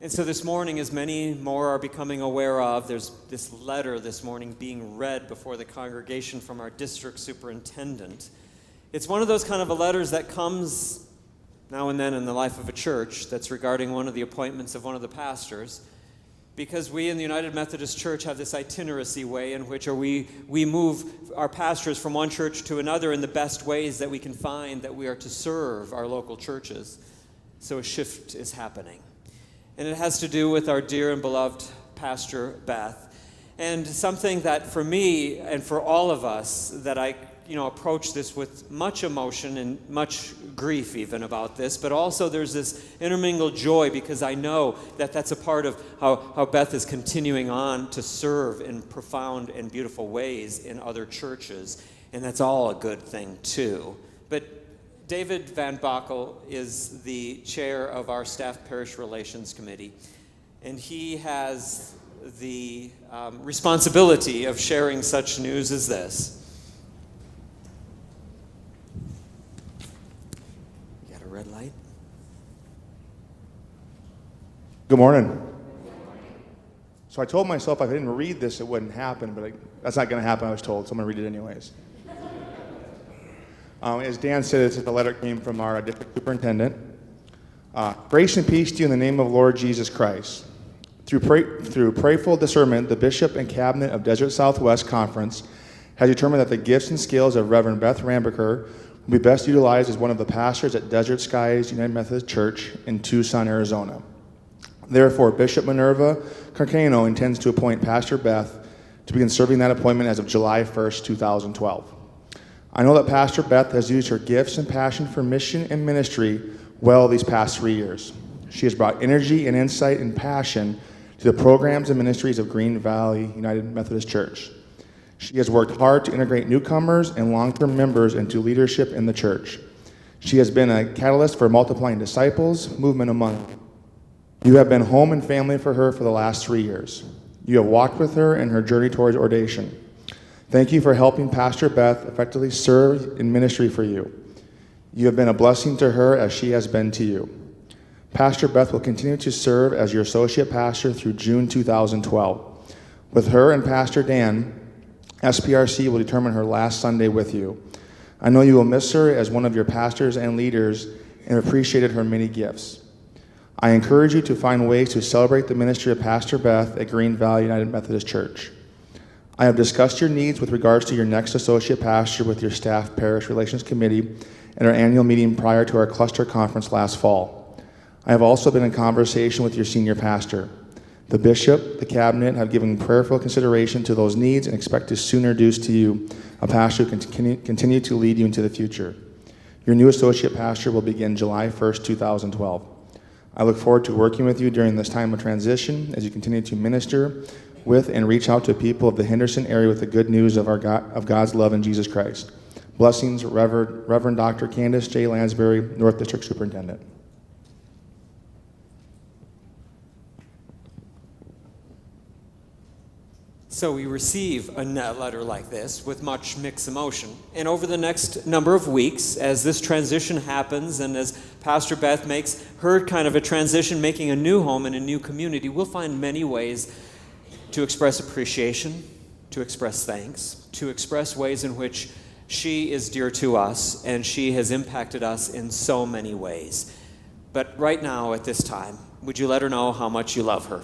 And so this morning, as many more are becoming aware of, there's this letter this morning being read before the congregation from our district superintendent. It's one of those kind of letters that comes now and then in the life of a church that's regarding one of the appointments of one of the pastors, because we in the United Methodist Church have this itineracy way in which we move our pastors from one church to another in the best ways that we can find that we are to serve our local churches. So a shift is happening. And it has to do with our dear and beloved Pastor Beth. And something that for me and for all of us that I approach this with much emotion and much grief even about this, but also there's this intermingled joy because I know that that's a part of how Beth is continuing on to serve in profound and beautiful ways in other churches. And that's all a good thing too. But David Van Bockel is the chair of our Staff Parish Relations Committee, and he has the responsibility of sharing such news as this. You got a red light? Good morning. So I told myself if I didn't read this, it wouldn't happen, but that's not going to happen, I was told, so I'm going to read it anyways. As Dan said, the letter came from our district superintendent. Grace and peace to you in the name of Lord Jesus Christ. Through prayerful discernment, the bishop and cabinet of Desert Southwest Conference has determined that the gifts and skills of Reverend Beth Rambikur will be best utilized as one of the pastors at Desert Skies United Methodist Church in Tucson, Arizona. Therefore, Bishop Minerva Carcano intends to appoint Pastor Beth to begin serving that appointment as of July 1st, 2012. I know that Pastor Beth has used her gifts and passion for mission and ministry well these past 3 years. She has brought energy and insight and passion to the programs and ministries of Green Valley United Methodist Church. She has worked hard to integrate newcomers and long-term members into leadership in the church. She has been a catalyst for multiplying disciples, movement among them. You have been home and family for her for the last 3 years. You have walked with her in her journey towards ordination. Thank you for helping Pastor Beth effectively serve in ministry for you. You have been a blessing to her as she has been to you. Pastor Beth will continue to serve as your associate pastor through June 2012. With her and Pastor Dan, SPRC will determine her last Sunday with you. I know you will miss her as one of your pastors and leaders and appreciated her many gifts. I encourage you to find ways to celebrate the ministry of Pastor Beth at Green Valley United Methodist Church. I have discussed your needs with regards to your next associate pastor with your Staff Parish Relations Committee at our annual meeting prior to our cluster conference last fall. I have also been in conversation with your senior pastor. The bishop, the cabinet have given prayerful consideration to those needs and expect to soon introduce to you a pastor who can continue to lead you into the future. Your new associate pastor will begin July 1st, 2012. I look forward to working with you during this time of transition as you continue to minister with and reach out to people of the Henderson area with the good news of God's love in Jesus Christ. Blessings, Reverend Dr. Candace J. Lansbury, North District Superintendent. So we receive a letter like this with much mixed emotion. And over the next number of weeks, as this transition happens and as Pastor Beth makes her kind of a transition, making a new home in a new community, we'll find many ways to express appreciation, to express thanks, to express ways in which she is dear to us and she has impacted us in so many ways. But right now, at this time, would you let her know how much you love her?